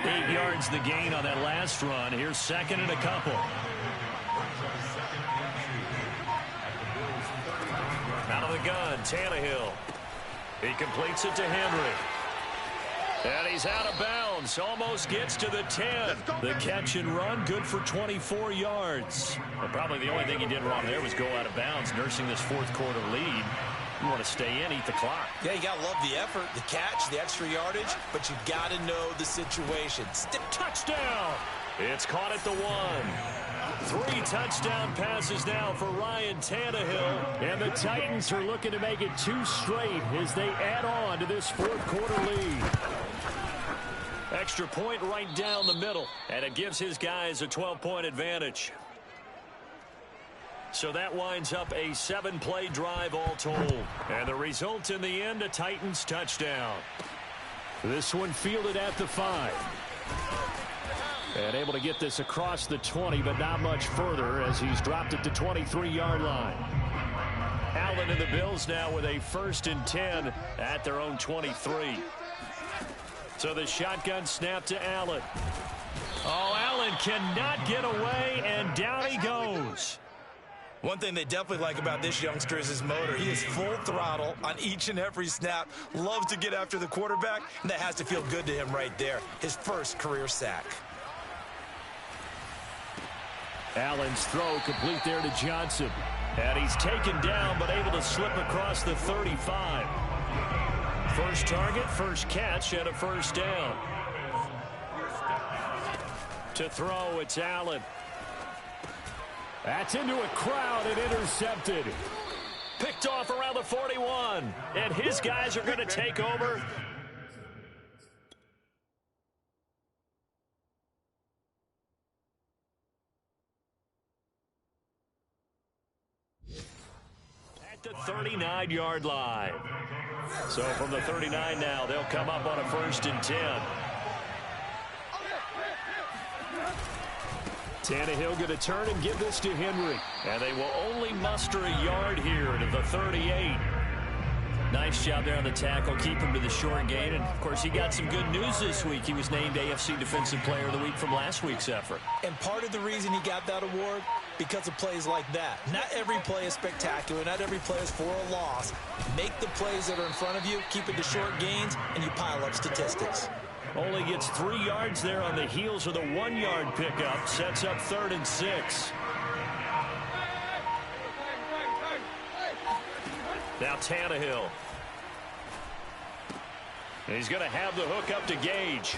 8 yards the gain on that last run. Here's 2nd and a couple. Out of the gun, Tannehill. He completes it to Henry. And he's out of bounds. Almost gets to the 10. The catch and run, good for 24 yards. Well, probably the only thing he did wrong there was go out of bounds, nursing this 4th quarter lead. You want to stay in, eat the clock. Yeah, you got to love the effort, the catch, the extra yardage, but you got to know the situation. Touchdown! It's caught at the 1. 3 touchdown passes now for Ryan Tannehill. And the Titans are looking to make it 2 straight as they add on to this 4th quarter lead. Extra point right down the middle. And it gives his guys a 12-point advantage. So that winds up a 7-play drive all told. And the result in the end, a Titans touchdown. This one fielded at the 5. And able to get this across the 20, but not much further as he's dropped it to 23-yard line. Allen and the Bills now with a 1st and 10 at their own 23. So the shotgun snap to Allen. Oh, Allen cannot get away, and down he goes. One thing they definitely like about this youngster is his motor. He is full throttle on each and every snap. Loves to get after the quarterback, and that has to feel good to him right there. His first career sack. Allen's throw complete there to Johnson. And he's taken down, but able to slip across the 35. First target, first catch, and a first down. To throw, it's Allen. That's into a crowd and intercepted. Picked off around the 41. And his guys are going to take over. At the 39-yard line. So from the 39 now, they'll come up on a 1st and 10. Tannehill going to turn and give this to Henry. And they will only muster a yard here to the 38. Nice job there on the tackle. Keep him to the short gain. And, of course, he got some good news this week. He was named AFC Defensive Player of the Week from last week's effort. And part of the reason he got that award, because of plays like that. Not every play is spectacular. Not every play is for a loss. Make the plays that are in front of you, keep it to short gains, and you pile up statistics. Only gets 3 yards there on the heels of the 1-yard pickup. Sets up 3rd and 6. Now Tannehill. And he's going to have the hook up to Gage.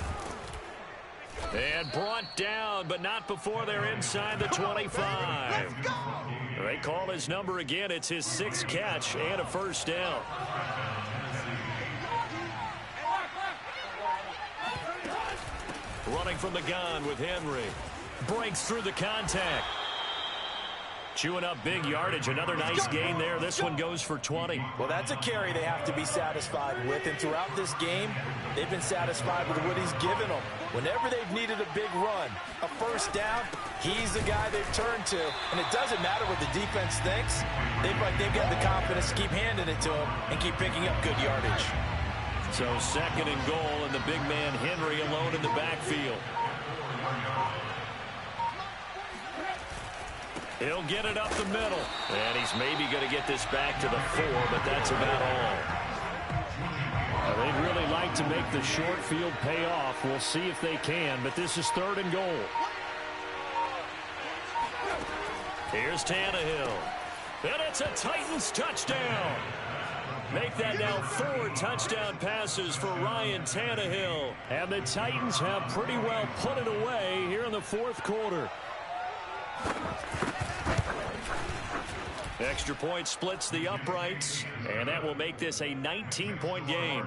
And brought down, but not before they're inside the 25. They call his number again. It's his 6th catch and a first down. Running from the gun with Henry. Breaks through the contact. Chewing up big yardage. Another nice gain there. This one goes for 20. Well, that's a carry they have to be satisfied with. And throughout this game, they've been satisfied with what he's given them. Whenever they've needed a big run, a first down, he's the guy they've turned to. And it doesn't matter what the defense thinks. They've got the confidence to keep handing it to him and keep picking up good yardage. So 2nd and goal, and the big man Henry alone in the backfield. He'll get it up the middle. And he's maybe going to get this back to the 4, but that's about all. They'd really like to make the short field pay off. We'll see if they can, but this is 3rd and goal. Here's Tannehill. And it's a Titans touchdown. Make that now 4 touchdown passes for Ryan Tannehill. And the Titans have pretty well put it away here in the 4th quarter. Extra point splits the uprights, and that will make this a 19-point game.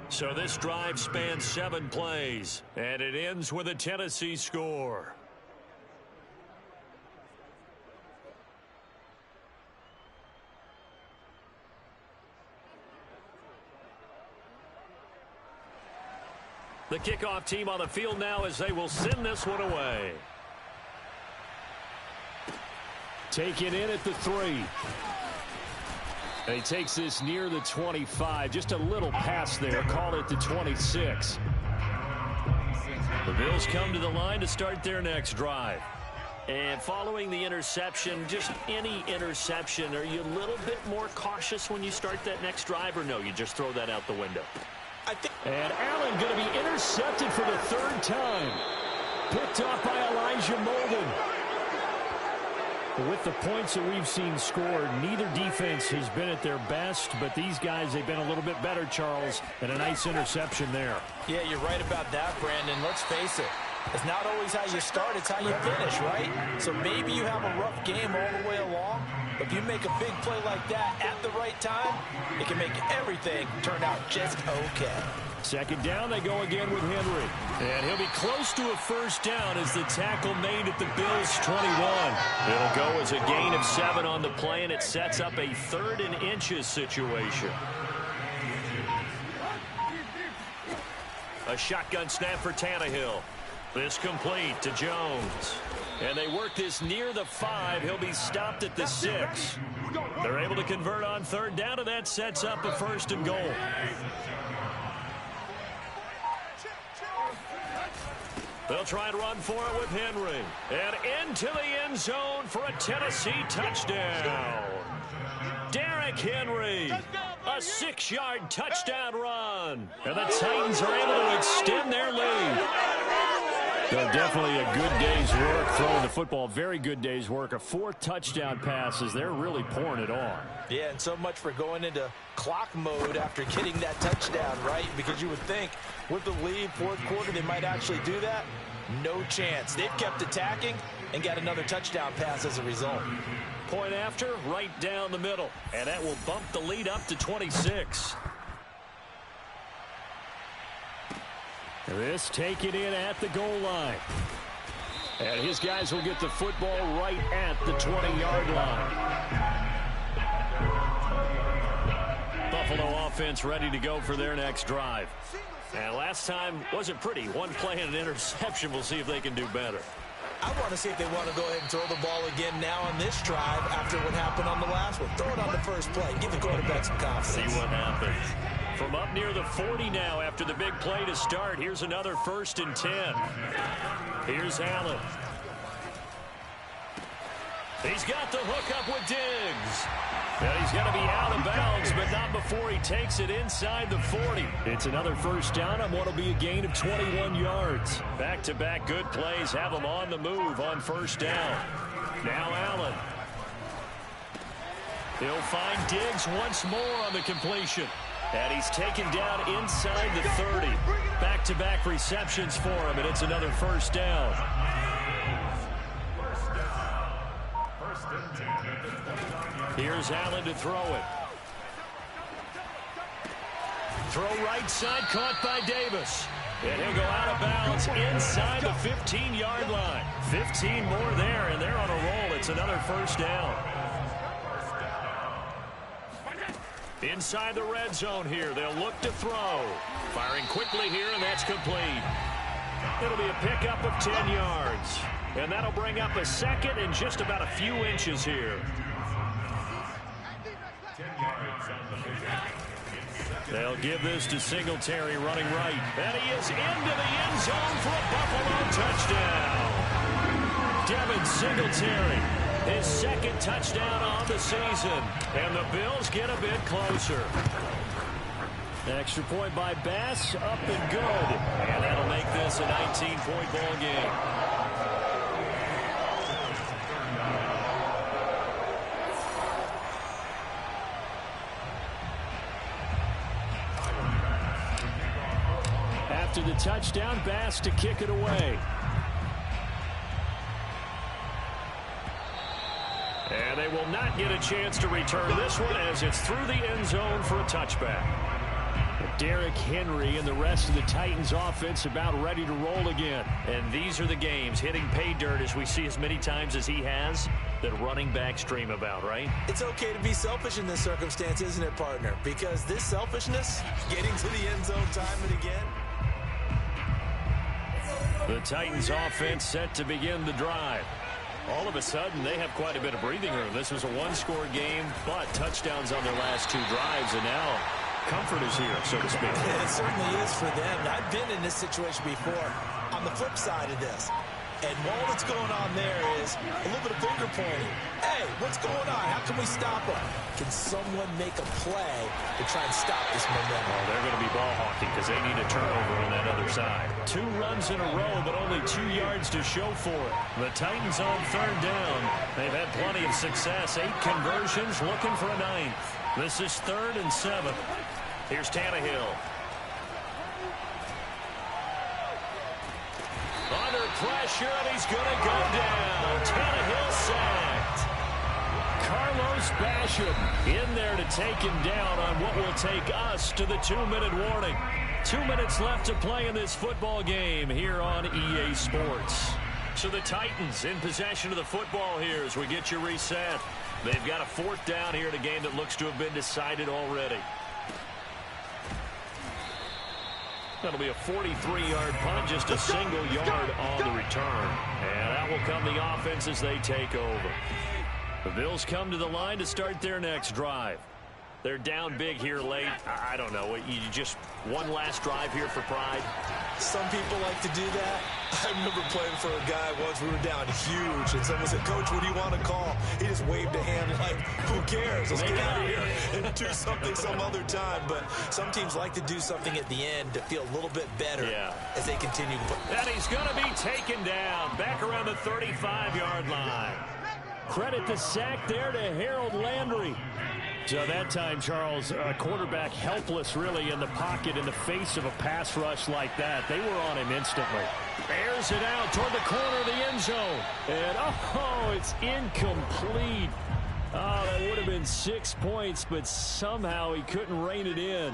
So this drive spans 7 plays, and it ends with a Tennessee score. The kickoff team on the field now as they will send this one away. Taken in at the 3. And he takes this near the 25. Just a little pass there. Call it the 26. The Bills come to the line to start their next drive. And following the interception, just any interception, are you a little bit more cautious when you start that next drive, or no, you just throw that out the window? And Allen going to be intercepted for the 3rd time. Picked off by Elijah Molden. With the points that we've seen scored, neither defense has been at their best, but these guys, they've been a little bit better, Charles, and a nice interception there. Yeah, you're right about that, Brandon. Let's face it. It's not always how you start, it's how you finish, right? So maybe you have a rough game all the way along, but if you make a big play like that at the right time, it can make everything turn out just okay. 2nd down, they go again with Henry. And he'll be close to a first down as the tackle made at the Bills' 21. It'll go as a gain of 7 on the play, and it sets up a 3rd and inches situation. A shotgun snap for Tannehill. This complete to Jones. And they work this near the 5. He'll be stopped at the 6. They're able to convert on 3rd down, and that sets up a 1st and goal. They'll try and run for it with Henry. And into the end zone for a Tennessee touchdown. Derrick Henry, a 6-yard touchdown run. And the Titans are able to extend their lead. Definitely a good day's work throwing the football. Very good day's work. A 4 touchdown passes. They're really pouring it on. Yeah, and so much for going into clock mode after getting that touchdown, right? Because you would think with the lead, fourth quarter, they might actually do that. No chance. They've kept attacking and got another touchdown pass as a result. Point after, right down the middle. And that will bump the lead up to 26. This taken in at the goal line. And his guys will get the football right at the 20-yard line. Buffalo offense ready to go for their next drive. And last time wasn't pretty. One play and an interception. We'll see if they can do better. I want to see if they want to go ahead and throw the ball again now on this drive after what happened on the last one. Throw it on the first play. Give the quarterback some confidence. See what happens. From up near the 40 now after the big play to start. Here's another 1st and 10. Here's Allen. He's got the hook up with Diggs. And he's going to be out of bounds, but not before he takes it inside the 40. It's another 1st down on what will be a gain of 21 yards. Back-to-back good plays have him on the move on 1st down. Now Allen. He'll find Diggs once more on the completion. And he's taken down inside the 30. Back-to-back receptions for him, and it's another 1st down. Here's Allen to throw it. Throw right side, caught by Davis. And he'll go out of bounds inside the 15-yard line. 15 more there, and they're on a roll. It's another 1st down. Inside the red zone here. They'll look to throw. Firing quickly here, and that's complete. It'll be a pickup of 10 yards. And that'll bring up a 2nd and just about a few inches here. They'll give this to Singletary running right. And he is into the end zone for a Buffalo touchdown. Devin Singletary, his 2nd touchdown on the season. And the Bills get a bit closer. Extra point by Bass, up and good. And that'll make this a 19-point ball game. After the touchdown, Bass to kick it away. And they will not get a chance to return this one as it's through the end zone for a touchback. Derrick Henry and the rest of the Titans offense about ready to roll again. And these are the games, hitting pay dirt as we see as many times as he has, that running backs dream about, right? It's okay to be selfish in this circumstance, isn't it, partner? Because this selfishness, getting to the end zone time and again. The Titans offense set to begin the drive. All of a sudden, they have quite a bit of breathing room. This was a one-score game, but touchdowns on their last 2 drives, and now comfort is here, so to speak. It certainly is for them. I've been in this situation before on the flip side of this. And all that's going on there is a little bit of finger pointing. Hey, what's going on? How can we stop them? Can someone make a play to try and stop this momentum? Oh, they're going to be ball hawking because they need a turnover on that other side. 2 runs in a row, but only 2 yards to show for it. The Titans on 3rd down. They've had plenty of success. 8 conversions, looking for a 9th. This is 3rd and 7. Here's Tannehill. Under pressure, and he's going to go down. Tannehill sacked. Carlos Basham in there to take him down on what will take us to the 2-minute warning. 2 minutes left to play in this football game here on EA Sports. So the Titans in possession of the football here as we get you reset. They've got a 4th down here in a game that looks to have been decided already. That'll be a 43-yard punt, just a single yard on the return. And that will come the offense as they take over. The Bills come to the line to start their next drive. They're down big here late. I don't know. You just one last drive here for pride? Some people like to do that. I remember playing for a guy once. We were down huge, and someone said, "Coach, what do you want to call?" He just waved a hand like, "Who cares? Let's get out of here and do something some other time." But some teams like to do something at the end to feel a little bit better as they continue to play. And he's going to be taken down back around the 35-yard line. Credit the sack there to Harold Landry. So that time, Charles, quarterback helpless really in the pocket in the face of a pass rush like that. They were on him instantly. Airs it out toward the corner of the end zone. And, oh, it's incomplete. Oh, that would have been 6 points, but somehow he couldn't rein it in.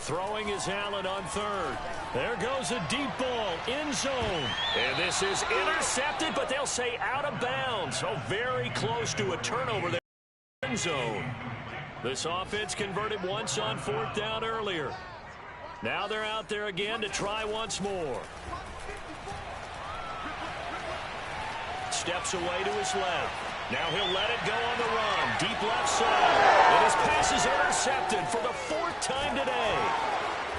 Throwing is Allen on third. There goes a deep ball, end zone. And this is intercepted, but they'll say out of bounds. So very close to a turnover there. End zone. This offense converted once on fourth down earlier. Now they're out there again to try once more. Steps away to his left. Now he'll let it go on the run. Deep left side. And his pass is intercepted for the fourth time today.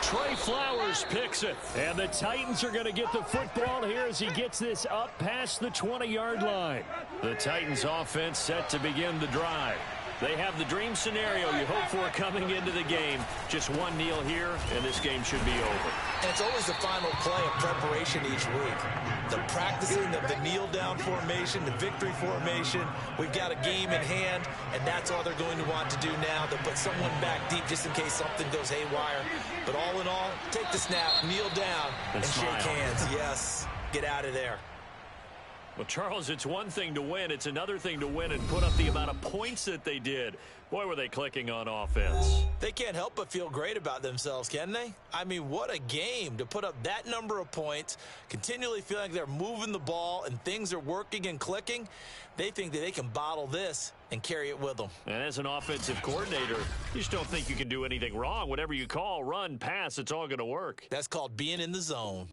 Trey Flowers picks it. And the Titans are going to get the football here as he gets this up past the 20-yard line. The Titans offense set to begin the drive. They have the dream scenario you hope for coming into the game. Just one kneel here, and this game should be over. And it's always the final play of preparation each week. The practicing of the kneel-down formation, the victory formation. We've got a game in hand, and that's all they're going to want to do now. They'll put someone back deep just in case something goes haywire. But all in all, take the snap, kneel down, and shake hands. Yes, get out of there. Well, Charles, it's one thing to win. It's another thing to win and put up the amount of points that they did. Boy, were they clicking on offense. They can't help but feel great about themselves, can they? I mean, what a game to put up that number of points, continually feeling like they're moving the ball and things are working and clicking. They think that they can bottle this and carry it with them. And as an offensive coordinator, you just don't think you can do anything wrong. Whatever you call, run, pass, it's all going to work. That's called being in the zone.